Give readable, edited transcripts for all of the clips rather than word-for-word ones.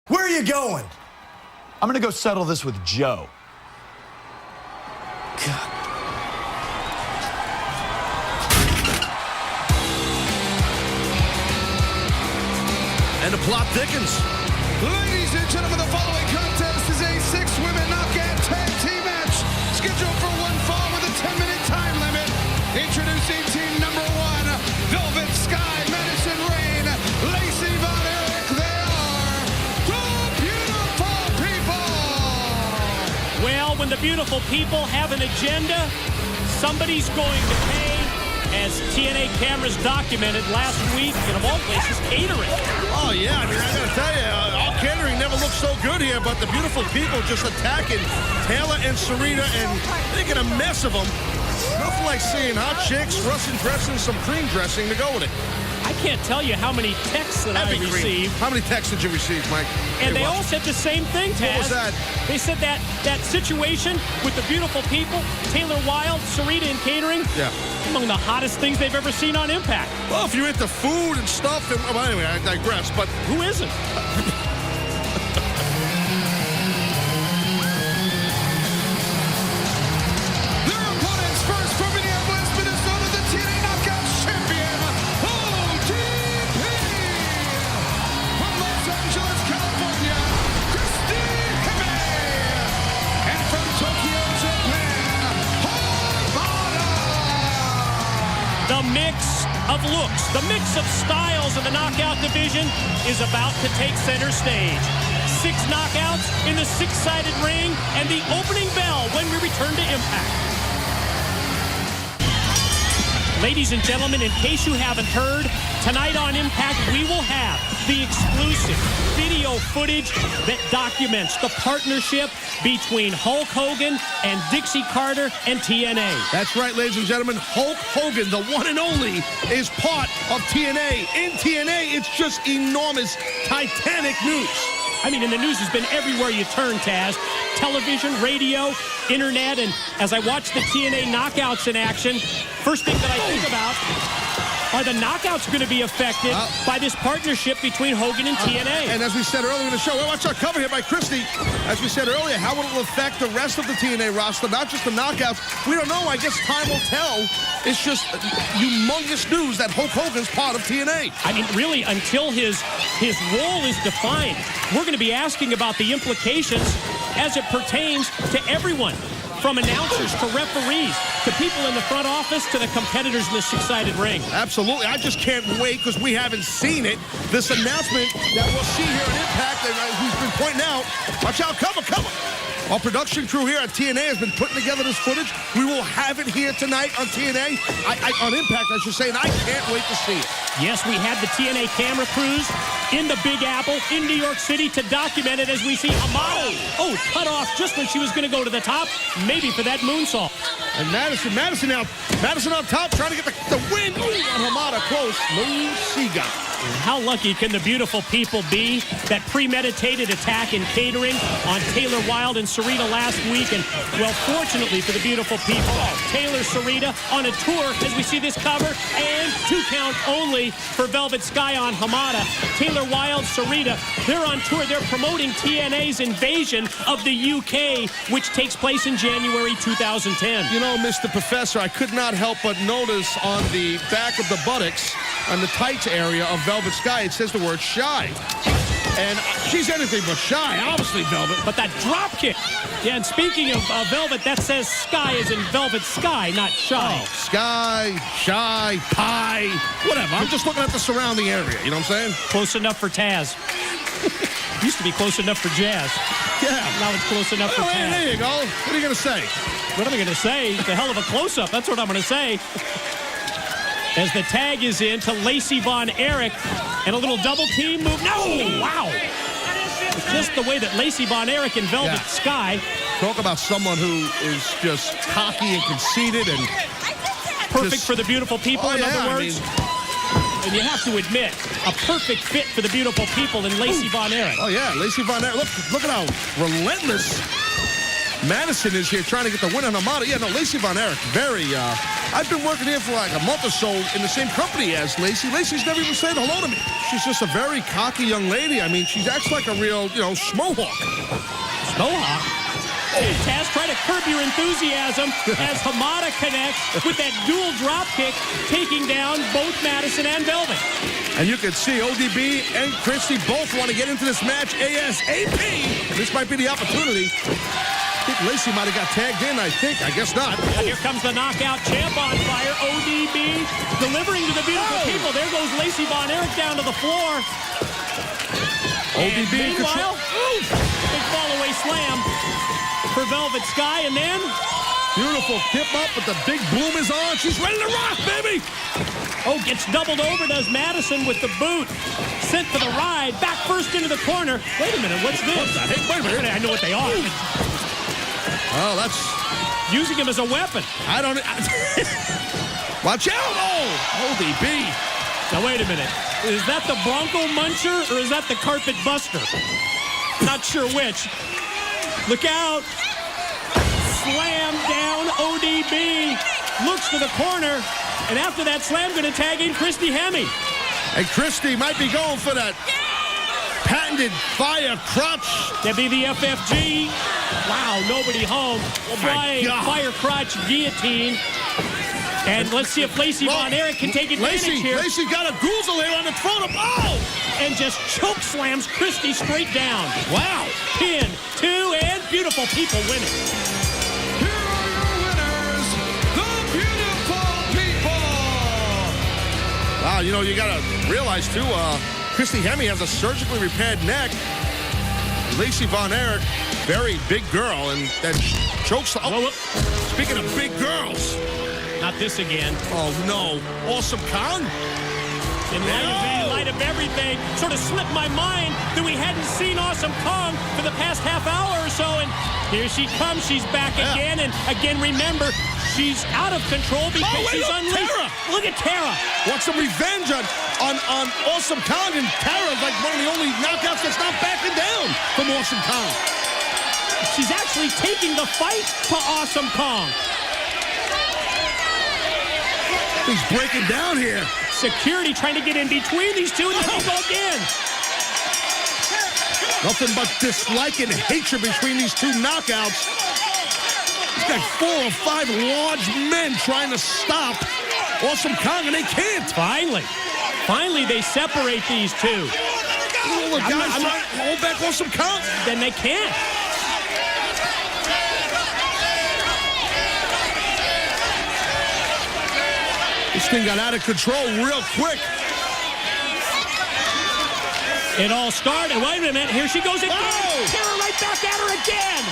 Where are you going? I'm going to go settle this with Joe. God. And the plot thickens. Ladies and gentlemen, the following contest is a 6-women knockout tag team match scheduled for one fall with a 10-minute time limit. Introducing team number 1, Velvet Sky, Madison Rain, Lacey Von Erich. They are the Beautiful People. Well, when the Beautiful People have an agenda, somebody's going to pay. As TNA cameras documented last week, and of all places, catering. Oh, yeah. I mean, I got to tell you, all catering never looked so good here, but the Beautiful People just attacking Taylor and Sarita and making a mess of them. Nothing like seeing hot chicks, Russian dressing, some cream dressing to go with it. I can't tell you how many texts that I received. How many texts did you receive, Mike? And they all said the same thing, Taz. What was that? They said that situation with the Beautiful People, Taylor Wilde, Sarita, and catering, among the hottest things they've ever seen on Impact. Well, if you're into food and stuff, then, well, anyway, I digress, but who isn't? Their opponents first from Minneapolis, Minnesota, the TNA Knockout Champion, ODP. From Los Angeles, California, Christine Hime. And from Tokyo, Japan, Hamada. The mix of looks, the mix of styles of the knockout division is about to take center stage. 6 knockouts in the 6-sided ring and the opening bell when we return to Impact. Ladies and gentlemen, in case you haven't heard, tonight on Impact we will have the exclusive video footage that documents the partnership between Hulk Hogan and Dixie Carter and TNA. That's right, ladies and gentlemen. Hulk Hogan, the one and only, is part of TNA. In TNA, it's just enormous, titanic news. I mean, and the news has been everywhere you turn, Taz. Television, radio, internet, and as I watch the TNA knockouts in action, first thing that I think about, are the knockouts going to be affected by this partnership between Hogan and TNA? And as we said earlier in the show, well, watch our cover here by Christy. As we said earlier, how will it affect the rest of the TNA roster, not just the knockouts? We don't know. I guess time will tell. It's just humongous news that Hulk Hogan's part of TNA. I mean, really, until his role is defined, we're going to be asking about the implications as it pertains to everyone, from announcers to referees to people in the front office to the competitors in the 6-sided ring. Absolutely. I just can't wait because we haven't seen it. This announcement that we'll see here at Impact, and who's been pointing out, watch out, cover. Our production crew here at TNA has been putting together this footage. We will have it here tonight on TNA, on Impact, I should say, and I can't wait to see it. Yes, we had the TNA camera crews in the Big Apple in New York City to document it as we see Hamada. Oh, cut off just when she was going to go to the top, maybe for that moonsault. And Madison now. Madison on top, trying to get the win. Ooh, on Hamada, close. No Sega. How lucky can the Beautiful People be? That premeditated attack in catering on Taylor Wilde and Sarita last week. And, well, fortunately for the Beautiful People, Taylor, Sarita on a tour as we see this cover. And 2 count only for Velvet Sky on Hamada. Taylor Wilde, Sarita, they're on tour. They're promoting TNA's invasion of the UK, which takes place in January 2010. You know, Mr. Professor, I could not help but notice on the back of the buttocks, on the tights area of Velvet Sky, it says the word shy. And she's anything but shy, obviously, Velvet. But that drop kick. Yeah, and speaking of Velvet, that says Sky is in Velvet Sky, not shy. Oh, Sky, shy, pie, whatever. I'm just looking at the surrounding area, you know what I'm saying? Close enough for Taz. Used to be close enough for Jazz. Yeah. Now it's close enough for Taz. There you go. What are you going to say? What am I going to say? The hell of a close-up. That's what I'm going to say. As the tag is in to Lacey Von Erich. And a little double team move. No! Wow! Just the way that Lacey Von Erich and Velvet Sky. Talk about someone who is just cocky and conceited and perfect for the Beautiful People, in other words. And you have to admit, a perfect fit for the Beautiful People in Lacey Von Erich. Oh, yeah, Lacey Von Erich. Look at how relentless Madison is here trying to get the win on Armada. Yeah, no, Lacey Von Erich, very, I've been working here for like a month or so in the same company as Lacey. Lacey's never even said hello to me. She's just a very cocky young lady. I mean, she acts like a real, schmohawk. Schmohawk? Taz, try to curb your enthusiasm as Hamada connects with that dual drop kick, taking down both Madison and Velvet. And you can see ODB and Christie both want to get into this match ASAP. This might be the opportunity. I think Lacey might have got tagged in, I guess not. And here comes the knockout champ on fire. ODB delivering to the beautiful people. There goes Lacey Von Erich down to the floor. ODB and meanwhile, big fall away slam for Velvet Sky, and then beautiful tip up, but the big boom is on. She's ready to rock, baby. Oh, gets doubled over, does Madison with the boot. Sent for the ride, back first into the corner. Wait a minute, what's this? What the heck? Wait a minute. I know what they are. Oh, that's using him as a weapon. I don't. Watch out! Oh, ODB. Now wait a minute. Is that the Bronco Muncher or is that the Carpet Buster? Not sure which. Look out. Slam down ODB. Looks to the corner. And after that slam, going to tag in Christy Hemme. And Christy might be going for that patented fire crotch. That'd be the FFG. Wow, nobody home. Flying fire crotch guillotine. And let's see if Lacey Von Erich can take advantage here. Lacey got a goozle here on the throat of, and just choke slams Christy straight down. Wow. Pin, 2, and beautiful people winning. Here are your winners, the beautiful people. Wow, you got to realize, too, Christy Hemme has a surgically repaired neck. Lacey Von Erich, very big girl, and that chokes. Oh, speaking of big girls. Not this again. Oh, no. Awesome Kong? In light of everything, sort of slipped my mind that we hadn't seen Awesome Kong for the past half hour or so, and here she comes. She's back again, and again, remember, she's out of control because she's unleashed. Tara. Look at Tara. Want some revenge on Awesome Kong, and Tara's like one of the only knockouts that's not backing down from Awesome Kong. She's actually taking the fight to Awesome Kong. He's breaking down here. Security trying to get in between these two, and then they go again. Nothing but dislike and hatred between these two knockouts. He's got 4 or 5 large men trying to stop Awesome Kong, and they can't. Finally, they separate these two. Oh, the guys trying to hold back Awesome Kong. Then they can't. This thing got out of control real quick. It all started. Wait a minute. Here she goes again. Tara right back at her again.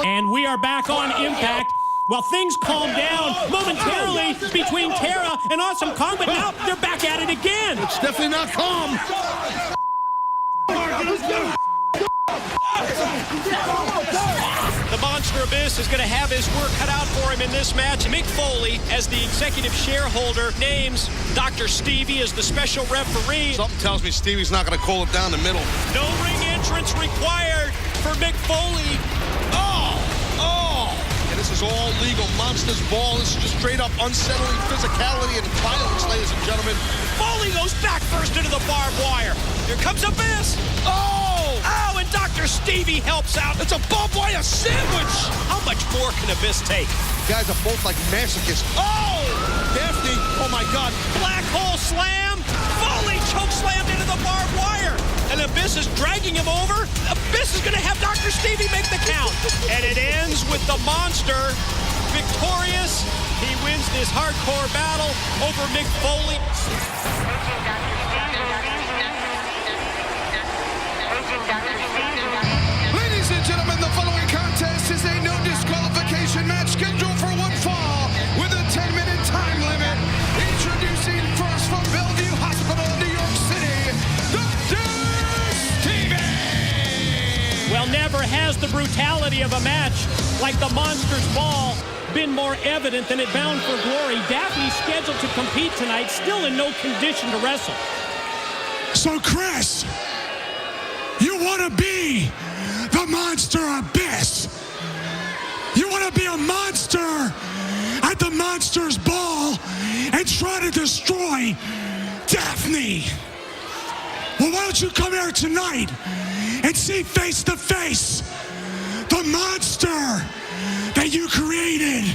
And we are back on Impact. Well, things calmed down momentarily between Tara and Awesome Kong, but now they're back at it again. It's definitely not calm. The Monster Abyss is going to have his work cut out for him in this match. Mick Foley, as the executive shareholder, names Dr. Stevie as the special referee. Something tells me Stevie's not going to call it down the middle. No ring entrance required for Mick Foley. And this is all legal. Monsters Ball. This is just straight up unsettling physicality and violence, ladies and gentlemen. Foley goes back first into the barbed wire. Here comes Abyss. Oh, and Dr. Stevie helps out. It's a barbed wire sandwich. How much more can Abyss take? You guys are both like masochists. Oh, Daphne. Oh, my God. Black hole slam. Foley choke slammed into the barbed wire. And Abyss is dragging him over. Abyss is going to have Dr. Stevie make the count. And it ends with the Monster victorious. He wins this hardcore battle over Mick Foley. Ladies and gentlemen, the following contest is a no disqualification match scheduled for one fall with a 10-minute time limit. Introducing first from Bellevue Hospital, New York City, Dr. Stevie. Well, never has the brutality of a match like the Monsters Ball been more evident than at Bound for Glory. Daphne's scheduled to compete tonight, still in no condition to wrestle. So, Chris, you want to be the monster Abyss. You want to be a monster at the Monsters Ball and try to destroy Daphne. Well, why don't you come here tonight and see face to face the monster that you created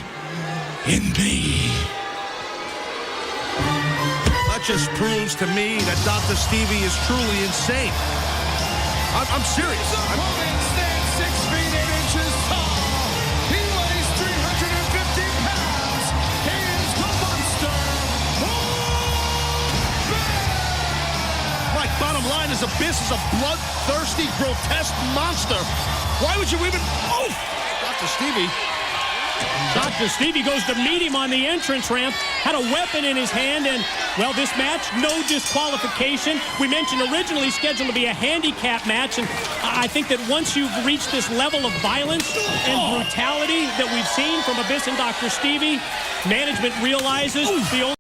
in me. That just proves to me that Dr. Stevie is truly insane. I'm serious. His opponent stands 6 feet 8 inches tall. He weighs 350 pounds. He is the monster. Right, bottom line is Abyss is a bloodthirsty, grotesque monster. Why would you even... Oh! Dr. Stevie. Dr. Stevie goes to meet him on the entrance ramp, had a weapon in his hand, and, well, this match, no disqualification. We mentioned originally scheduled to be a handicap match, and I think that once you've reached this level of violence and brutality that we've seen from Abyss and Dr. Stevie, management realizes the only